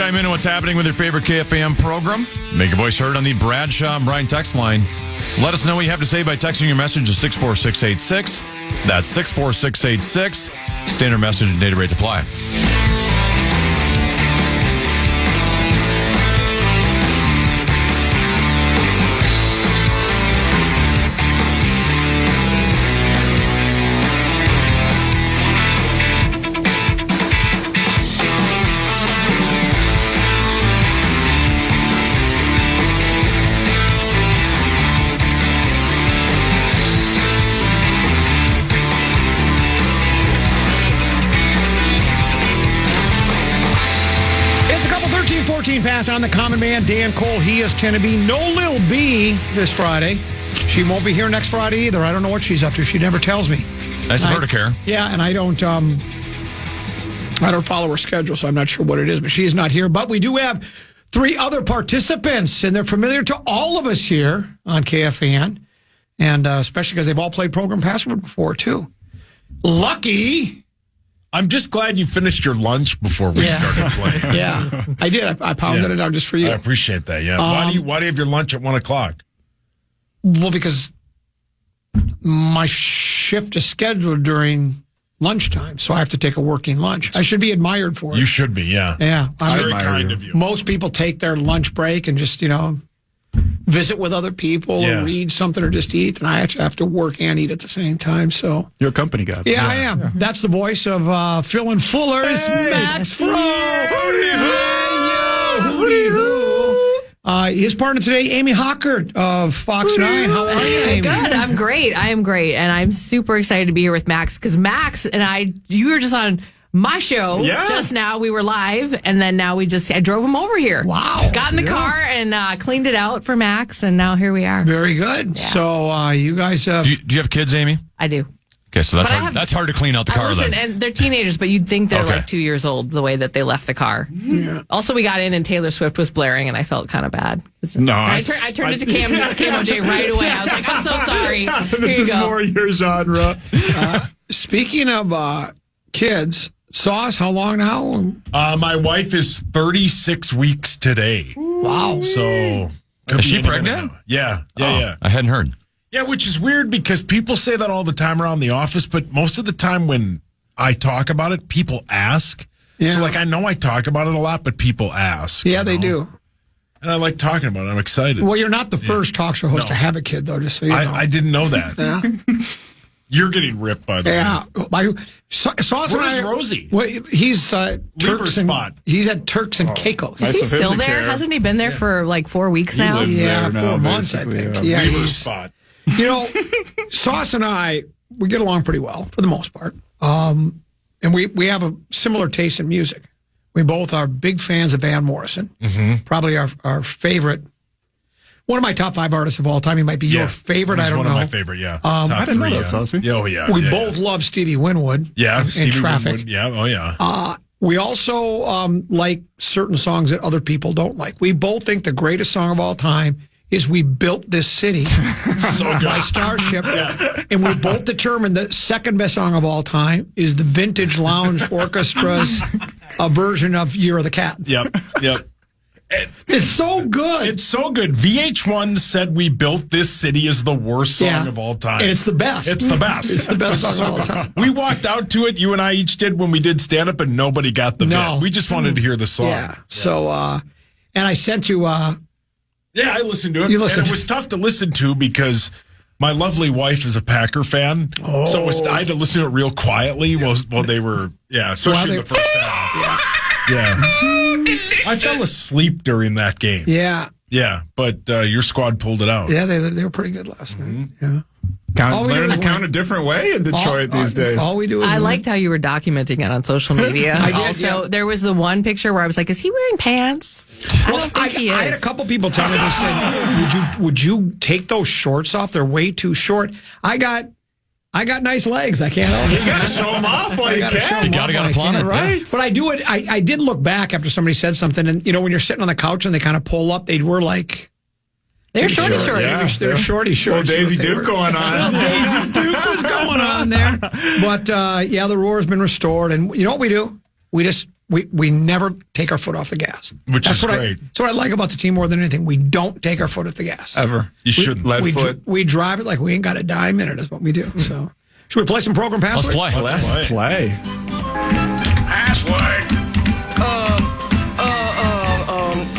chime in on what's happening with your favorite KFAN program. Make your voice heard on the Bradshaw and Bryan text line. Let us know what you have to say by texting your message to 64686. That's 64686. Standard message and data rates apply. Pass on the common man, Dan Cole. He is Tennessee. No Lil B this Friday. She won't be here next Friday either. I don't know what she's up to. She never tells me. Nice of her to care. Yeah, and I don't follow her schedule, so I'm not sure what it is, but she is not here. But we do have 3 other participants, and they're familiar to all of us here on KFAN, and especially because they've all played Program Password before, too. Lucky. I'm just glad you finished your lunch before we started playing. Yeah, I did. I pounded it out just for you. I appreciate that, yeah. Why do you have your lunch at 1 o'clock? Well, because my shift is scheduled during lunchtime, so I have to take a working lunch. I should be admired for it. You should be, yeah. Yeah. Very kind of you. Most people take their lunch break and just, visit with other people or read something or just eat, and I actually have to work and eat at the same time. So you're a company guy. Yeah, I am. Yeah. That's the voice of Phil and Fuller's Maxx Fro. His partner today, Amy Hockert of Fox 9. How are you, Amy? Good. I'm great. I am great, and I'm super excited to be here with Maxx because Maxx and you were just on my show just now. We were live, and then now I drove him over here. Wow. Got in the car and cleaned it out for Maxx, and now here we are. Very good. Yeah. So you guys... Do you have kids, Amy? I do. Okay, so that's hard to clean out the car then. And they're teenagers, but you'd think they're like 2 years old the way that they left the car. Yeah. Also, we got in and Taylor Swift was blaring, and I felt kind of bad. No, I turned it to KMOJ right away. I was like, I'm so sorry. This is more your genre. Speaking of kids... Sauce, how long now? My wife is 36 weeks today. Wow. So, is she pregnant? Yeah. I hadn't heard. Yeah, which is weird because people say that all the time around the office, but most of the time when I talk about it, people ask. Yeah. So, I know I talk about it a lot, but people ask. Yeah, they do. And I like talking about it. I'm excited. Well, you're not the first talk show host to have a kid, though, just so you know. I didn't know that. Yeah. You're getting ripped, by the way. Yeah. Sauce Where is Rosie? Well, he's Turks and spot. He's at Turks and Caicos. Is he still there? Hasn't he been there for 4 weeks now? Yeah, 4 months, I think. Yeah, Lieber's spot. Sauce and I, we get along pretty well for the most part. And we have a similar taste in music. We both are big fans of Van Morrison. Mm-hmm. Probably our favorite. One of my top 5 artists of all time. He might be your favorite. I don't know. One of my favorite, yeah. I didn't know that, Saucy. Yeah. We both love Stevie Winwood. Yeah, Stevie Traffic. Winwood. Yeah, oh yeah. We also like certain songs that other people don't like. We both think the greatest song of all time is "We Built This City" by Starship. Yeah. And we both determined the second best song of all time is the Vintage Lounge Orchestra's version of "Year of the Cat." Yep. It's so good. It's so good. VH1 said "We Built This City" is the worst song of all time. And it's the best. It's the best. It's the best song of all time. We walked out to it, you and I each did when we did stand-up, and nobody got the bit. We just wanted to hear the song. Yeah. So, and I sent you... I listened to it. You listened. And it was tough to listen to because my lovely wife is a Packer fan. Oh. So I had to listen to it real quietly while they were... Yeah, especially in the first half. Yeah. I fell asleep during that game. Yeah. Yeah, but your squad pulled it out. Yeah, they were pretty good last night. Yeah. Learn to count a different way in Detroit these days. All we do is I liked how you were documenting it on social media. I did. Also, there was the one picture where I was like, "Is he wearing pants?" I don't think he is. I had a couple people tell me, they said, "Would you take those shorts off? They're way too short." I got nice legs. I can't help it. You got to show them off while you can. You got to flaunt it, right? But I do it. I did look back after somebody said something, and when you're sitting on the couch and they kind of pull up, they were like. They're shorty shorts. Yeah. They're shorty shorts. Little Daisy Duke going on. Daisy Duke was going on there. But, the roar's been restored. And you know what we do? We we never take our foot off the gas. Which is great. That's what I like about the team more than anything. We don't take our foot off the gas. Ever. You shouldn't. We drive it like we ain't got a dime in it is what we do. So should we play some program password? Let's play. Password.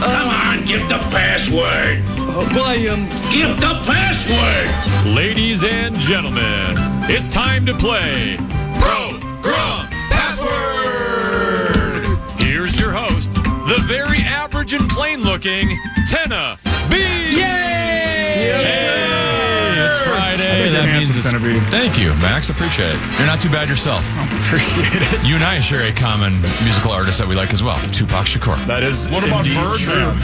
Come on, give the password. Give the password. Ladies and gentlemen, it's time to play Progrum Password. Here's your host, the very average and plain-looking Tenna B. Yay! It's Friday. That means it's Tenna B. Thank you, Max. Appreciate it. You're not too bad yourself. Appreciate it. You and I share a common musical artist that we like as well, Tupac Shakur. That is. What about indeed Birdman?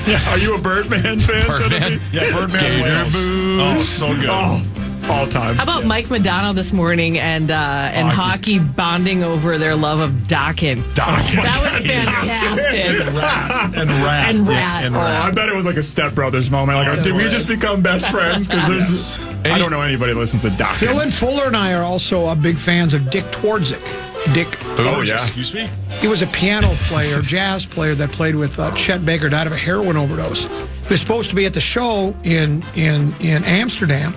Yeah, are you a Birdman fan? Birdman? Yeah, Birdman Gator Wales. boots. Oh, so good. All time. How about Mike Madonna this morning and hockey bonding over their love of Dokken? That was fantastic. And Rat. I bet it was like a Step Brothers moment. Like, did we just become best friends? Because there's I don't know anybody that listens to Doc. Phil and Fuller and I are also big fans of Dick Twardzik. Dick. Oh, yeah. Excuse me? He was a piano player, jazz player that played with Chet Baker, died of a heroin overdose. He was supposed to be at the show in Amsterdam.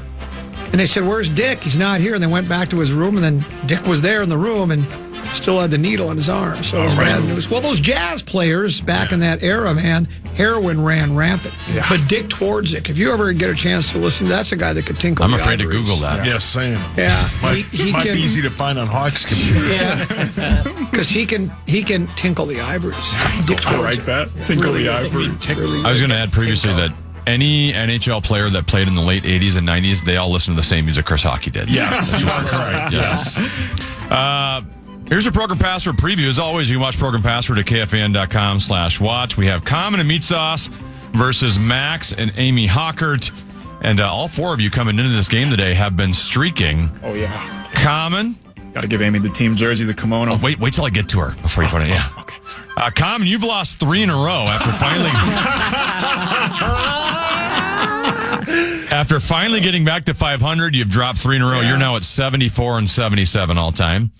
And they said, "Where's Dick? He's not here." And they went back to his room, and then Dick was there in the room and still had the needle in his arm. So it was bad news. Well, those jazz players back in that era, man, heroin ran rampant. Yeah. But Dick Twardzik, if you ever get a chance to listen, that's a guy that could tinkle. I'm the afraid ivories. to Google that. Yeah, same. Yeah, Might be easy to find on Hawks' computer. Yeah, because he can tinkle the ivories. Dick I like that. Tinkle the ivory. I was going to add previously that any NHL player that played in the late 80s and 90s, they all listened to the same music Chris Hockey did. Yes, you are correct. Yes. Here's your Program Password preview. As always, you can watch Program Password at KFAN.com/watch. We have Common and Meatsauce versus Maxx and Amy Hockert. And all four of you coming into this game today have been streaking. Oh, yeah. Common. Got to give Amy the team jersey, the kimono. Oh, wait till I get to her before you put it. Yeah. Okay, sorry. Common, you've lost 3 in a row after finally... After finally getting back to 500, you've dropped 3 in a row. You're now at 74 and 77 all time.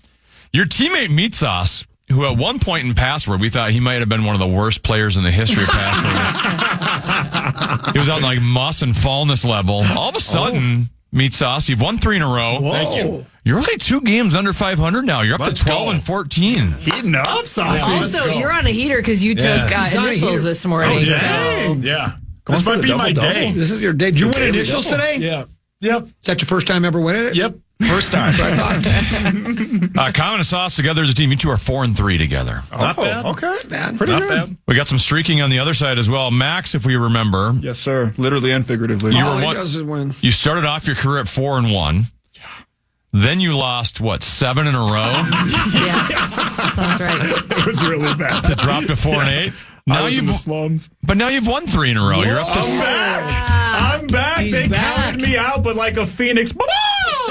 Your teammate Meatsauce, who at one point in Password, we thought he might have been one of the worst players in the history of Password. He was on like muss and fallness level. All of a sudden, Meatsauce, you've won 3 in a row. Whoa. Thank you. You're only 2 games under 500 now. You're up Let's to 12 go. and 14. Heating up, Saucy. Also, you're on a heater because you took He's on a initials heater. this morning. Dang. Yeah. This for might the be my double-double. day. This is your day. Did you win initials today? Yeah. Yep. Is that your first time ever winning it? Yep. First time. Common and Sauce together as a team. You two are 4 and 3 together. Not bad. Okay. Man, Pretty Not good. bad. We got some streaking on the other side as well. Max, if we remember, Yes, sir. Literally and figuratively. all he what- does is win. you started off your career at 4 and 1. Then you lost, 7 in a row Yeah, sounds right. It was really bad. to drop to 4 and 8. I Now was in the you've, slums. but now you've won 3 in a row. You're up to I'm back. I'm back. He's They back. counted me out, but like a phoenix.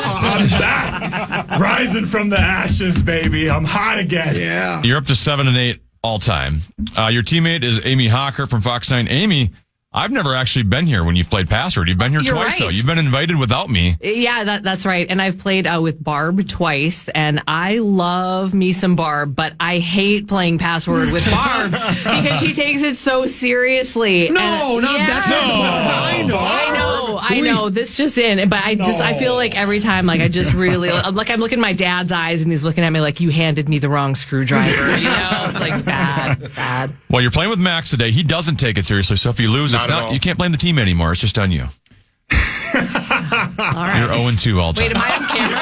I'm back. Rising from the ashes, baby. I'm hot again. Yeah. You're up to 7 and 8 all time. Your teammate is Amy Hockert from Fox 9. Amy, I've never actually been here when you've played Password. You've been here You're twice, right. though. You've been invited without me. Yeah, that's right. And I've played with Barb twice, and I love me some Barb, but I hate playing Password with Barb because she takes it so seriously. No, And, no, that's not the I know. This just in, but I feel like every time, like I just really, like I'm looking in my dad's eyes, and he's looking at me like you handed me the wrong screwdriver. You know, it's like bad. Well, you're playing with Max today. He doesn't take it seriously. So if you lose, Not at all. you can't blame the team anymore. It's just on you. All right. You're 0 and 2 all time. Wait, am I on camera?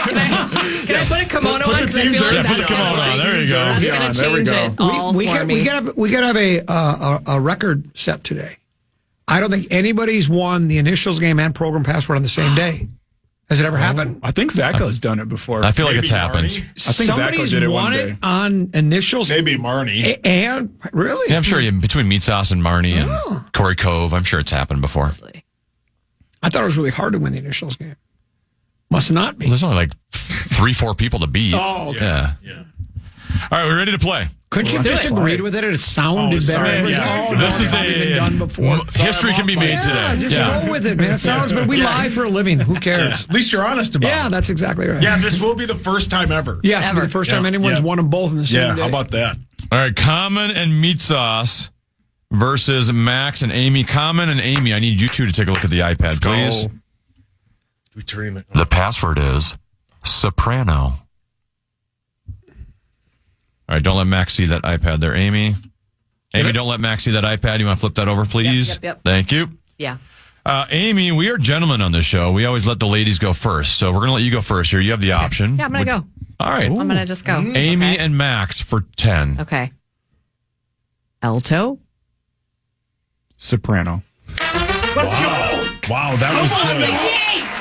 Can I put a kimono on? 'Cause I feel like Yeah, put the that's kimono on. There you go. It's Yeah, gonna there we change go. it all we for me. gotta have a record set today. I don't think anybody's won the initials game and program password on the same day. Has it ever happened? I think Zacho's done it before. I feel like Maybe it's happened. Marnie? I think Zacho Somebody's did it won one it day. on initials Maybe Marnie. and really? Yeah, I'm sure between Meatsauce and Marnie and Corey Cove, I'm sure it's happened before. I thought it was really hard to win the initials game. Must not be. There's only like 3-4 people to beat. Oh, okay. Yeah. All right, we're ready to play. Couldn't you just agreed with it? It sounded better. sorry, yeah. This is been done before. history can be made Yeah, today. just go with it, man. It sounds, but we lie for a living. Who cares? At least you're honest about Yeah, it. that's exactly right. Yeah, this will be the first time ever. Yes, it'll be the first time anyone's won them both in the same Yeah, day. how about that? All right, Common and Meatsauce versus Max and Amy. Common and Amy, I need you two to take a look at the iPad, please. We turn it. The password is soprano. All right, don't let Max see that iPad there, Amy. Amy, don't let Max see that iPad. You want to flip that over, please? Yep. Thank you. Yeah. Amy, we are gentlemen on this show. We always let the ladies go first. So we're going to let you go first here. You have the option. Yeah, I'm going to go. All right. I'm going to just go. Amy Okay. and Max for 10. Okay. Alto. Soprano. Let's go. Wow, that was good.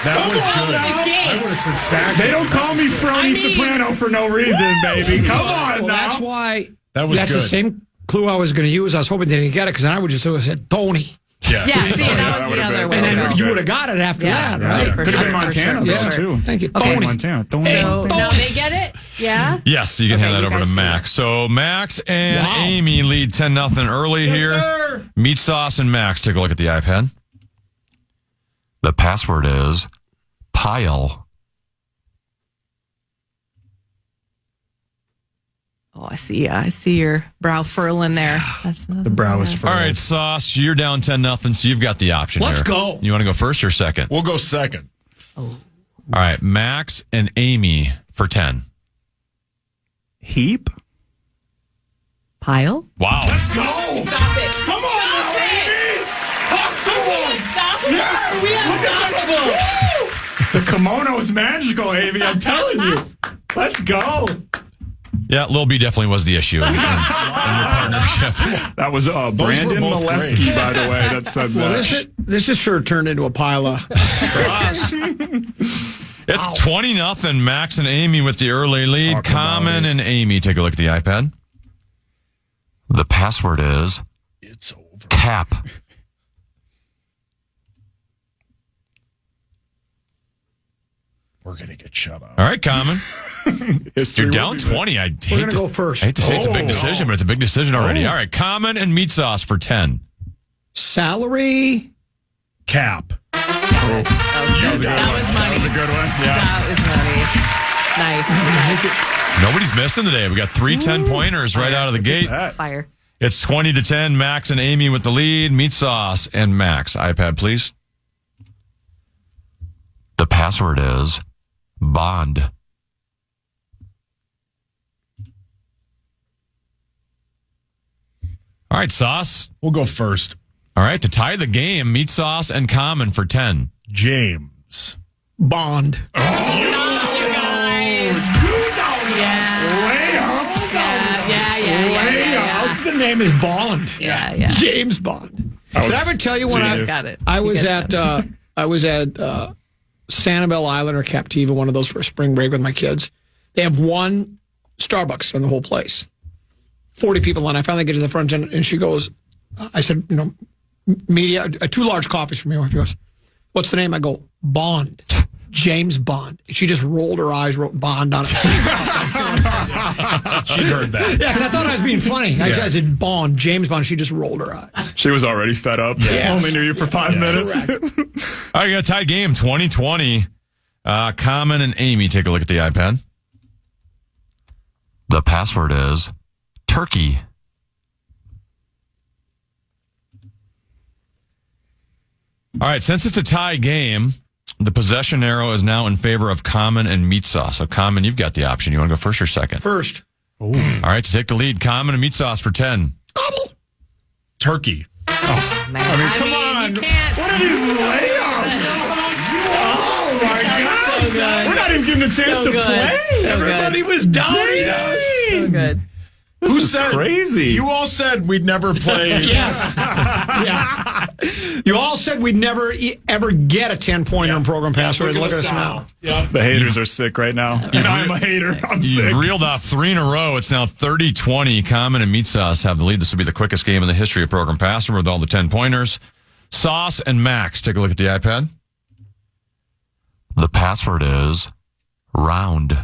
That was good. I would have said sax. They don't call me Frony Soprano for no reason, baby. Come on Well, now. that's why. That was That's good. the same clue I was going to use. I was hoping they didn't get it because I would just have said Tony. Yeah, see, that was the other way. And to go. then you would have got it after that, right? For Could have sure, been for Montana, sure, though, for sure. too. Thank you. Okay. Tony. Montana. Tony. So now they get it? Yeah? Yes, you can Okay, hand that you over to guys do Max. So Max and Amy lead 10-0 early here. sir. Meatsauce and Max, take a look at the iPad. The password is pile. Oh, I see your brow furling there. That's The brow is All furrowed. right, Sauce, you're down 10-0, so you've got the option Let's here. go. You want to go first or second? We'll go second. All right, Max and Amy for 10. Heap. Pile? Wow. Let's go. Stop it. Come on now, Amy. Talk to him. Stop it. Yeah. We unstoppable. The kimono is magical, Amy. I'm telling you. Let's go. Yeah, Lil B definitely was the issue in your partnership. That was Brandon both Molesky, by the way, that said Well, that. this is sure turned into a pile of for us. It's 20-0. Max and Amy with the early lead. Talk about Common it. and Amy, take a look at the iPad. The password is It's over. cap. We're going to get shut up. All right, Common. History You're will down be 20. We're going to go first. I hate to say it's a big decision, but it's a big decision already. Oh. All right, Common and Meatsauce for 10. Salary. Cap. That was money. That was a good one. Yeah. That was money. Nice. Nobody's missing today. We got 3 10-pointers right out of the gate. Fire. It's 20-10. Max and Amy with the lead. Meatsauce and Max. iPad, please. The password is bond. All right, Sauce. We'll go first. All right, to tie the game, Meatsauce and Common for 10. James. Bond. Yeah. The name is Bond. Yeah. James Bond. Did I ever tell you when You guys got it. I You was guys at Sanibel Island or Captiva, one of those for a spring break with my kids. They have one Starbucks in the whole place. 40 people in. I finally get to the front end, and she goes, I said, media, 2 large coffees for me. She goes, what's the name? I go, Bond. James Bond. She just rolled her eyes, wrote Bond on it. She heard that. Yeah, because I thought I was being funny. I said Bond, James Bond. She just rolled her eyes. She was already fed up. Yeah. Only knew you for 5 minutes. All right, you got a tie game, 2020. Common and Amy, take a look at the iPad. The password is turkey. All right, since it's a tie game, the possession arrow is now in favor of Common and Meatsauce. So, Common, you've got the option. You want to go first or second? First. All right, to take the lead, Common and Meatsauce for 10. Turkey. Man. I mean, you can't. What are these layups? Oh, my God. So good. We're not even given a chance to good. play. So Everybody good. was doubting us. So good. Who is said crazy? You all said we'd never play. Yes. Yeah. You all said we'd never ever get a 10-pointer in program password. Look at us now. Yeah. The haters are sick right now. And I'm a hater. I'm sick. You've reeled off 3 in a row. It's now 30-20. Common and Meatsauce have the lead. This will be the quickest game in the history of program password with all the 10-pointers. Sauce and Max, take a look at the iPad. The password is round.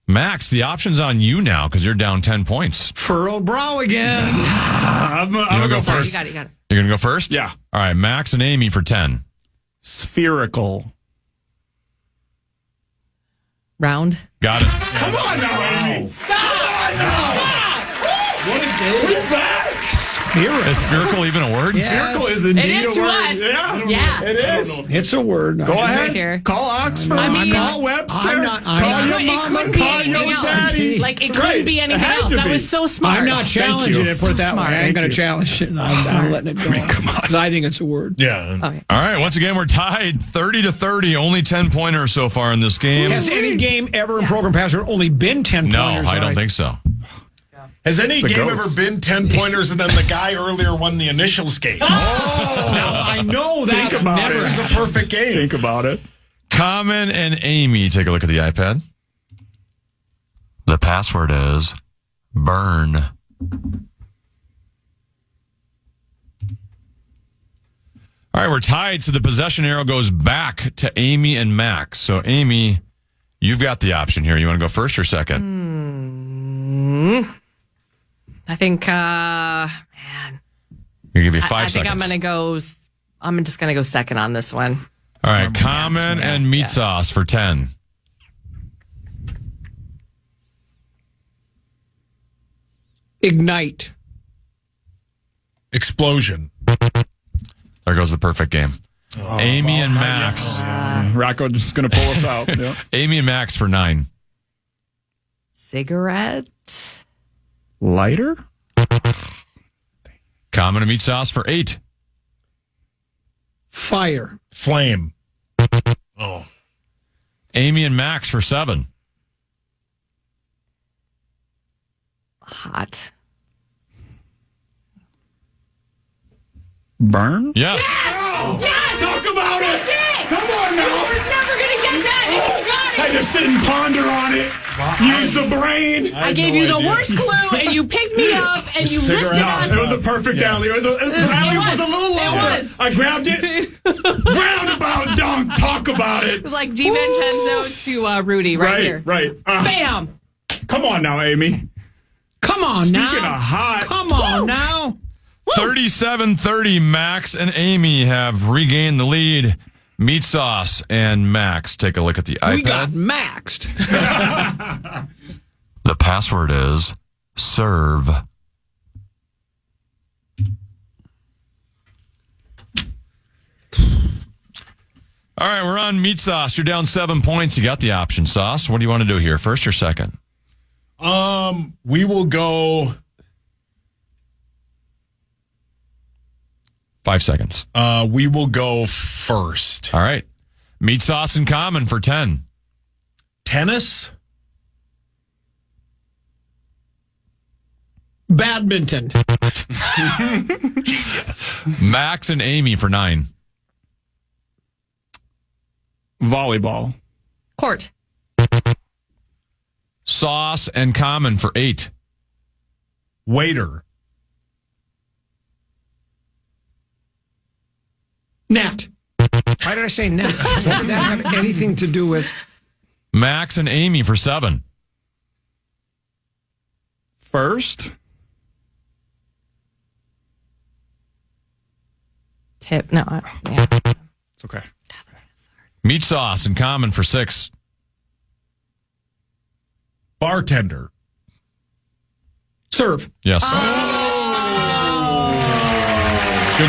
Max, the option's on you now because you're down 10 points. Furrowed brow again. I'm You going want to to go go first? You got it. You're going to go first? Yeah. All right, Max and Amy for 10. Spherical. Round. Got it. Come on now, Amy. What is that? Is spherical even a word? Spherical is indeed It is a to word. us. Yeah, it is. It's a word. Go ahead. here. Call Oxford. I mean, call Webster. I'm not- call I'm your It mama. couldn't be Call anything your else. daddy. Like, it Right. couldn't be anything had else. to That be. was so smart. I'm not challenging it. Put it that So way. I ain't going to challenge it. I'm letting it go. Come on. 'Cause I think it's a word. Yeah. Okay. All right. Once again, we're tied 30-30. Only 10-pointers so far in this game. Has any game ever in program password only been 10 No, pointers? I don't think so. Has any game goats. ever been 10 pointers and then the guy earlier won the initials game? Now, I know that's Think about never. This is a perfect game. Think about it. Common and Amy, take a look at the iPad. The password is burn. All right, we're tied, so the possession arrow goes back to Amy and Max. So, Amy, you've got the option here. You want to go first or second? I think, man. I'll give you 5 I seconds. think I'm just going to go second on this one. All right, Common and Meatsauce for 10. Ignite. Explosion. There goes the perfect game. Amy and Max. Rocco just going to pull us out. Yeah. Amy and Max for 9. Cigarette. Lighter? Common and Meatsauce for 8. Fire. Flame. Oh. Amy and Max for 7. Hot. Burn? Yes. Talk about it. Come on now. We're never going to get that. And you got I it. just sit and ponder on it. Use the brain. I gave you the worst clue, and you picked me up, and you lifted No, us. it was a perfect alley. It was a little low. It was. I grabbed it. Roundabout dunk. Talk about it. It was like DiVincenzo to Rudy right here. Right. Bam. Come on now, Amy. Come on Speaking now. of hot. Come on now. 37-30. Max and Amy have regained the lead. Meatsauce and Max, take a look at the iPad. We got maxed. The password is serve. All right, we're on Meatsauce. You're down 7 points. You got the option, Sauce. What do you want to do here, first or second? We will go. 5 seconds. We will go first. All right. Meatsauce in Common for 10. Tennis. Badminton. Max and Amy for 9. Volleyball. Court. Sauce and Common for 8. Waiter. Net. Why did I say net? What did that have anything to do with? Max and Amy for 7. First. Tip. No. Yeah. It's okay. Meatsauce in Common for 6. Bartender. Serve. Yes. Good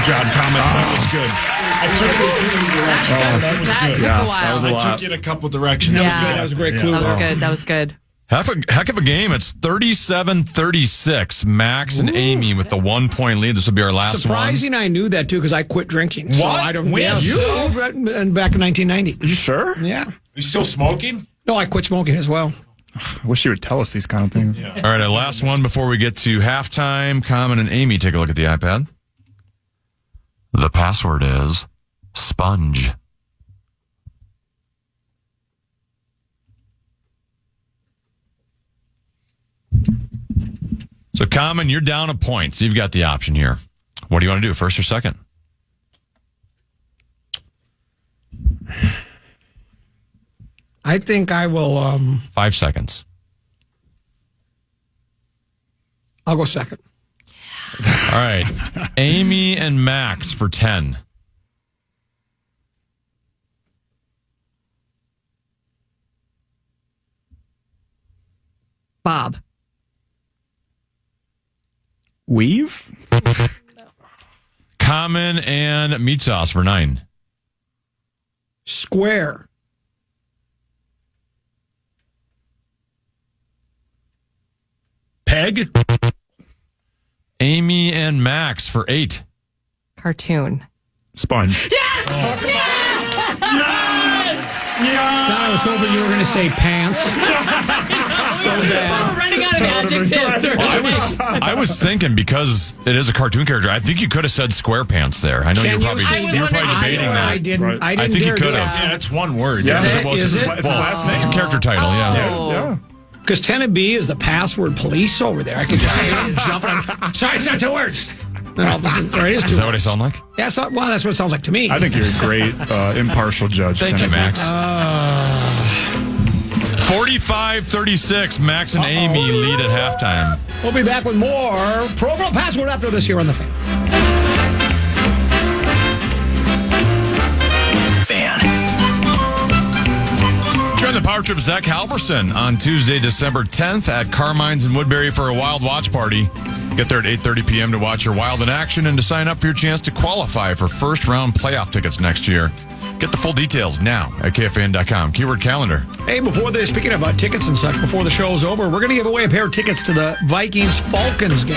job, Common. That was good. I took That took a while. that was a I lot. took you in a couple directions. Yeah. That was a great clue. That was good. That was good. Heck of a game. It's 37-36. Max and Amy with the 1 point lead. This will be our last Surprising, I knew that too because I quit drinking. So What? I don't. When? Yeah, You? back in 1990. You sure? Yeah. You still smoking? No, I quit smoking as well. I wish you would tell us these kind of things. one. All right, our last one before we get to halftime. Common and Amy, take a look at the iPad. The password is sponge. So, Common, you're down a point. So you've got the option here. What do you want to do, first or second? I think I will. 5 seconds. I'll go second. All right. Amy and Max for 10. Bob. Weave? Common and Meatsauce for 9. Square. Peg? Amy and Max for 8. Cartoon. Sponge. I was hoping you were going to say pants. So bad. We're running out of adjectives. I was thinking because it is a cartoon character, I think you could have said SquarePants there. I know Can you're you probably, say you're probably that? debating that. I didn't. I I didn't think you dare do could have. that. Yeah, it's one word. Yeah. Yeah. Well, Is it? It's his last name. It's a character title, yeah. Yeah. Because Tennessee is the password police over there. I can just say it and jump on. Sorry, it's not 2 words. And all of a sudden, or it is 2 Is that what I words. sound like? Yeah, well, that's what it sounds like to me. I think you're a great impartial judge. Thank you, Tennessee. Max. 45-36, Max and Amy lead at halftime. We'll be back with more Program Password after this here on the Fan. Join the Power Trip Zach Halverson on Tuesday, December 10th at Carmine's in Woodbury for a Wild Watch Party. Get there at 8:30 p.m. to watch your Wild in action and to sign up for your chance to qualify for first-round playoff tickets next year. Get the full details now at KFAN.com. Keyword calendar. Hey, before this, speaking of tickets and such, before the show's over, we're going to give away a pair of tickets to the Vikings-Falcons game.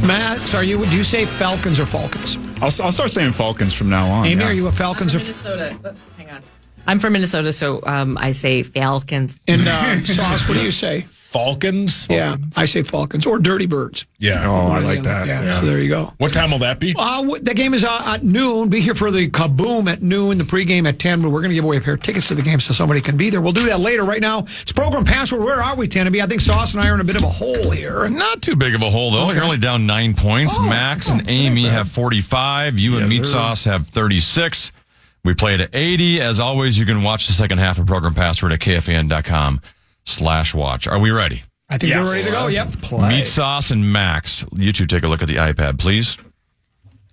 Matt, do you say Falcons or Falcons? I'll start saying Falcons from now on. Amy, yeah. are you a Falcons or... Minnesota. Hang on. I'm from Minnesota, so I say Falcons. And Sauce, what do you say? Falcons? Yeah, I say Falcons or Dirty Birds. Yeah. Oh, I like that. Yeah, so there you go. What time will that be? The game is at noon. Be here for the kaboom at noon, the pregame at 10. But we're going to give away a pair of tickets to the game so somebody can be there. We'll do that later. Right now, it's Program Password. Where are we, Tennessee? I think Sauce and I are in a bit of a hole here. Not too big of a hole, though. You're only down 9 points. Max and Amy have 45. You and Meatsauce have 36. We played at 80. As always, you can watch the second half of Program Password at KFAN.com/watch. Are we ready? I think we're ready to go. Yep. Meatsauce and Max, you two take a look at the iPad, please.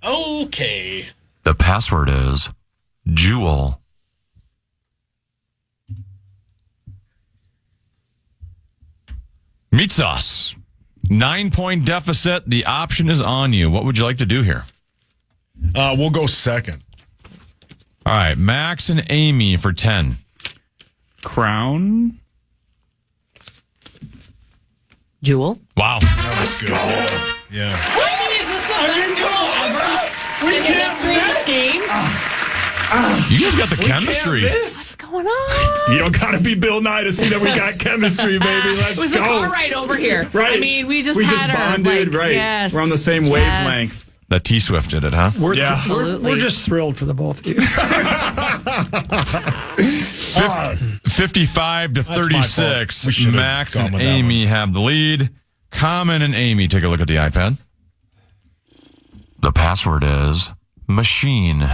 Okay. The password is Jewel. Meatsauce, 9-point deficit. The option is on you. What would you like to do here? We'll go second. All right, Max and Amy for 10. Crown. Jewel. Wow. Let's go. Yeah. We can't this game. You guys got the chemistry. What's going on? You don't got to be Bill Nye to see that we got chemistry, baby. Let's It was go. a car ride over here. Right. I mean, we just just had our bonded, right? Yes. We're on the same wavelength. That T-Swift did it, huh? We're Absolutely. just thrilled for the both of you. 55-36. We should've Max gone and with that Amy have the lead. Common and Amy, take a look at the iPad. The password is machine. All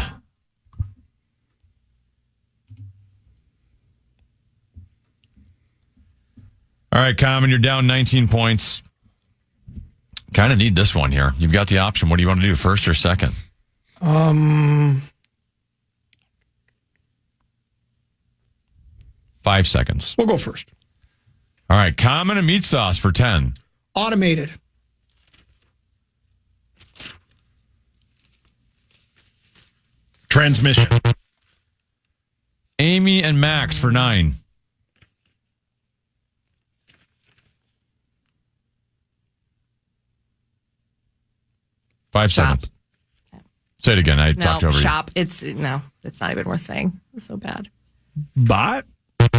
right, Common, you're down 19 points. Kind of need this one here. You've got the option. What do you want to do, first or second? 5 seconds. We'll go first. All right, Common and Meatsauce for 10. Automated. Transmission. Amy and Max for 9. Five Shop. seconds. Say it again. I talked over shop. It's not even worth saying. It's so bad. Bot. you.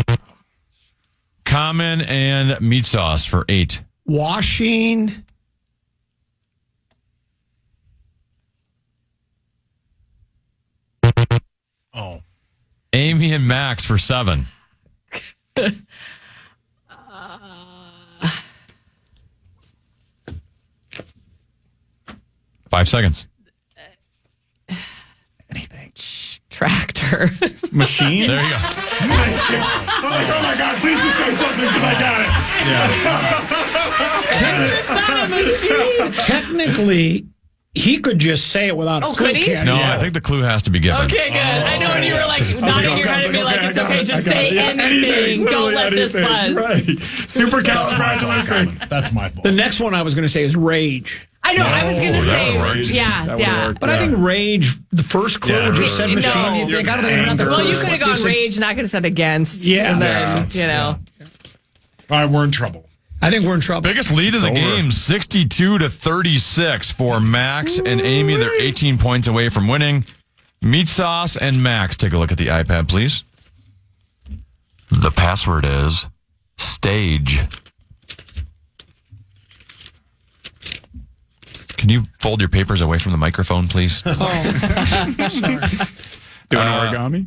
Common and Meatsauce for 8. Washing. Oh. Amy and Max for 7. Five seconds. Anything. Tractor. Machine. There you go. Oh my God! Please just say something because I got it. Technically, he could just say it without a clue. Could he? can't No, I think the clue has to be given. Okay, good. I know when you were like nodding your head at me like it's okay, Just say anything. Don't let this buzz. Right. Supercalifragilistic. That's my fault. The next one I was going to say is Rage. I know. I was going to that would've worked. say, yeah. But I think Rage, the first clue Yeah, just said machine. no. You think, I don't think another Well, you first could have one. gone said- Rage, and I could have said Against. Yeah. And then, you know. All right, we're in trouble. I think we're in trouble. Biggest lead of the game, 62-36 for Max and Amy. They're 18 points away from winning. Meatsauce and Max. Take a look at the iPad, please. The password is stage. Can you fold your papers away from the microphone, please? Doing origami?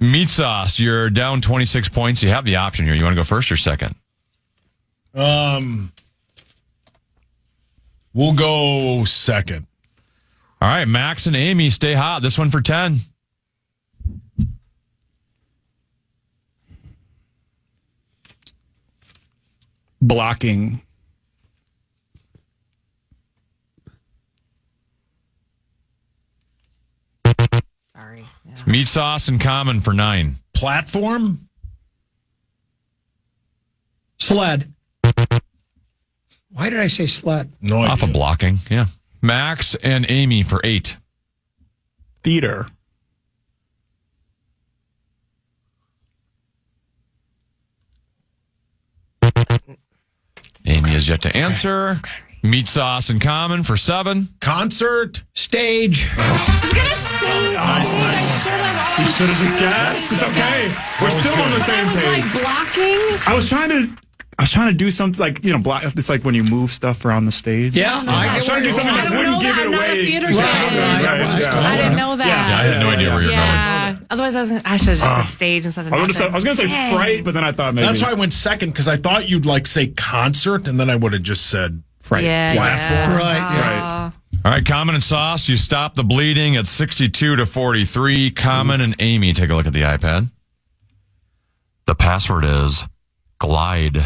Meatsauce, you're down 26 points. You have the option here. You want to go first or second? We'll go second. All right, Max and Amy, stay hot. This one for 10. Blocking. Sorry. Yeah. Meatsauce and Common for 9. Platform? Sled. Why did I say sled? No Off idea. of blocking, yeah. Max and Amy for 8. Theater. Amy has yet to answer. Meatsauce and Common for 7. Concert? Stage. I was going to say, You should have just guessed. It's okay. We're still on the same I was page. like blocking. I was trying to do something like, block. It's like when you move stuff around the stage. Yeah. I was trying to do something that wouldn't give it I'm not a away. theater Right, guy. right. I didn't know that. Yeah, I had no idea where you're going. Yeah. Otherwise, I should have just said stage instead of I nothing. was going to say Dang. fright, but then I thought maybe. That's why I went second, because I thought you'd say concert, and then I would have just said fright. Yeah, Platform. Right, yeah. All right, Common and Sauce, you stop the bleeding at 62-43. Common and Amy, take a look at the iPad. The password is glide.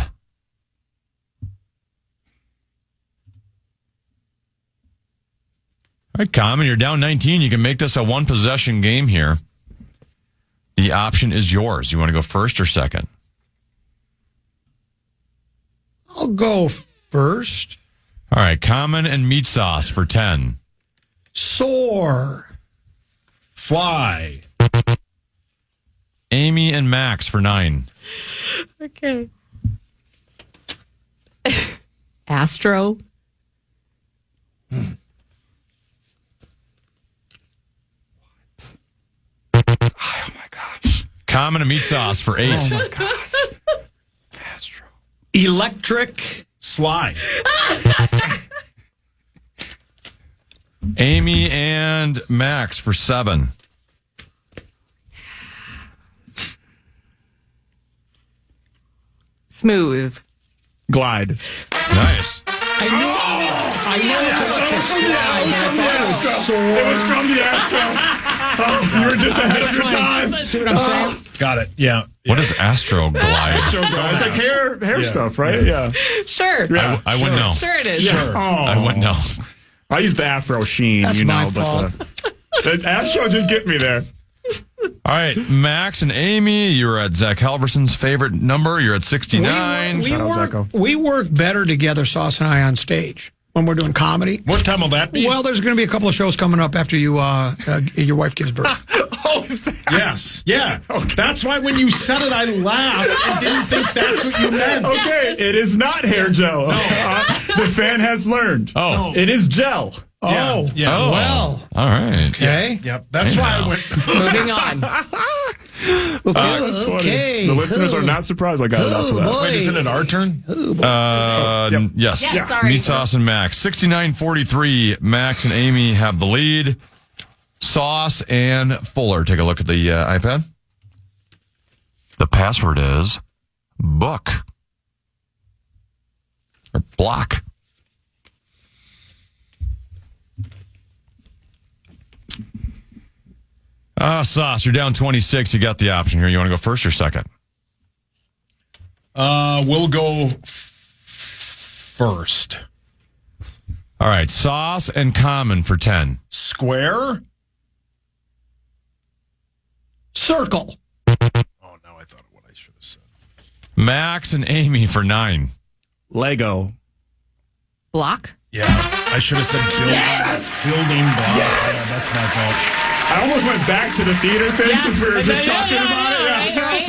All right, Common, you're down 19. You can make this a one-possession game here. The option is yours. You want to go first or second? I'll go first. All right, Common and Meatsauce for 10. Soar. fly. Amy and Max for 9. Okay. Astro. Oh my gosh. Common and Meatsauce for 8. Oh my gosh. Astro. Electric. Slide. Amy and Max for 7. Smooth. Glide. Nice. I know it's electric slide, but I thought it was soar. It was from the Astro. Oh, you were just ahead of your time. See what I'm saying? Got it. Yeah. What is Astro Glide? It's like hair stuff, right? Yeah. Sure. Yeah. I wouldn't know. Sure it is. Oh. I wouldn't know. I used the Afro Sheen, That's you know, my but the Astro did get me there. All right, Max and Amy, you're at Zach Halverson's favorite number. You're at 69. Shout out, Zacco. We work better together, Sauce and I, on stage when we're doing comedy. What time will that be? Well, there's going to be a couple of shows coming up after your wife gives birth. Oh, is that? Yes. Yeah. That's why when you said it, I laughed. I didn't think that's what you meant. Okay, it is not hair gel. The fan has learned. Oh. It is gel. Oh, Yeah. Oh, well. All right. Okay. Yep. That's why I went. Moving on. That's funny. Okay. The listeners are not surprised I got it off of that. boy. Wait, isn't it our turn? Yes. Yeah, sorry. Meatsauce and Max. 69-43. Max and Amy have the lead. Sauce and Fuller. Take a look at the iPad. The password is book. Or block. Sauce, you're down 26. You got the option here. You want to go first or second? We'll go first. All right. Sauce and Common for 10. Square. Circle. Oh no, I thought of what I should have said. Max and Amy for 9. Lego. Block? Yeah, I should have said building block. Yes! Yeah, that's my fault. I almost went back to the theater thing since we were just talking about it. Right.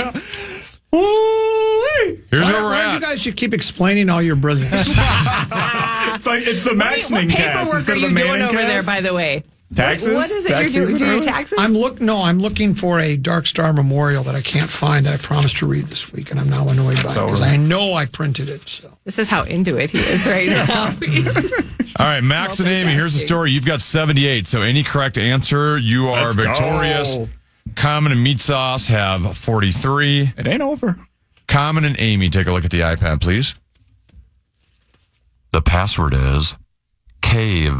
Woo-wee. Here's where we're Why at. you guys should keep explaining all your brilliance? It's the Maxning What cast paperwork instead are of the you doing Manning over there, cast. by the way? Taxes? What is it Taxes you're doing? and Your taxes? I'm looking for a Dark Star Memorial that I can't find that I promised to read this week, and I'm now annoyed by it because I know I printed it. So This is how into it he is right now. All right, Max and Amy, here's the story. You've got 78, so any correct answer, you are Let's victorious. go. Common and Meatsauce have 43. It ain't over. Common and Amy, take a look at the iPad, please. The password is cave.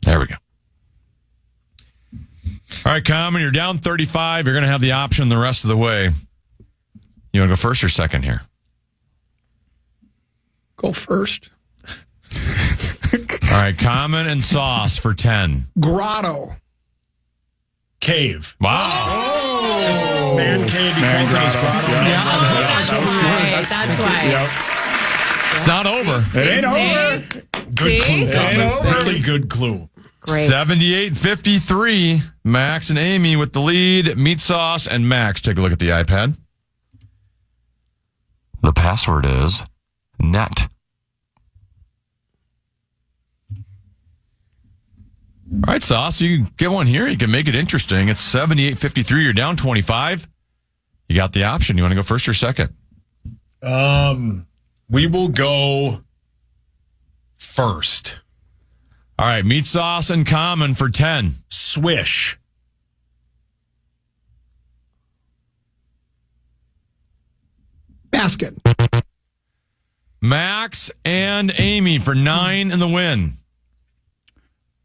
There we go. All right, Common, you're down 35. You're going to have the option the rest of the way. You want to go first or second here? go first. All right, Common and Sauce for 10. Grotto. Cave. Wow. Man cave. He calls it his grotto. Right, that's why. It's not over. It ain't over. Good clue, Ain't Common. over. Really good clue. Great. 78-53. Max and Amy with the lead. Meatsauce and Max. Take a look at the iPad. The password is net. All right, Sauce, you can get one here. You can make it interesting. It's 78-53. You're down 25. You got the option. You want to go first or second? We will go first. All right, Meatsauce and Common for 10. Swish. Basket. Max and Amy for 9 in the win.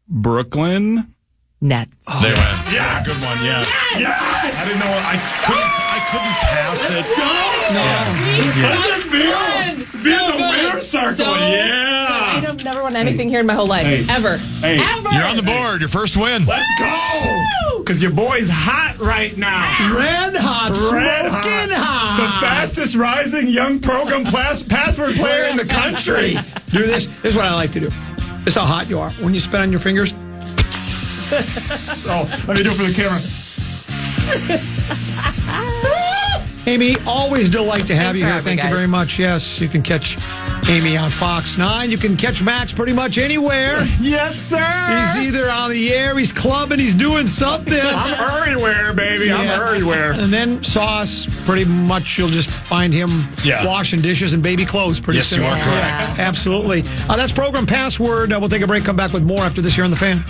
Brooklyn. Net. They win. Yeah, good one. Yeah. Yes! I didn't know. I couldn't pass it. Be in the winner circle. I have never won anything here in my whole life. Hey. Ever. Hey. Ever. You're on the board. Your first win. Let's go. Because your boy's hot right now. Red hot. Red Smoking hot. The fastest rising young program password player in the country. Do this. This is what I like to do. This is how hot you are. When you spit on your fingers. Oh, let me do it for the camera. Amy, always delight to have Thanks you for here. having Thank me, you guys. very much. Yes, you can catch Amy on Fox 9. You can catch Max pretty much anywhere. Yes, sir. He's either on the air, he's clubbing, he's doing something. I'm everywhere, baby. I'm Yeah. everywhere. And then Sauce, pretty much you'll just find him washing dishes and baby clothes pretty Yes, soon. you are correct. Yeah, absolutely. That's Program Password. We'll take a break, come back with more after this here on The Fan.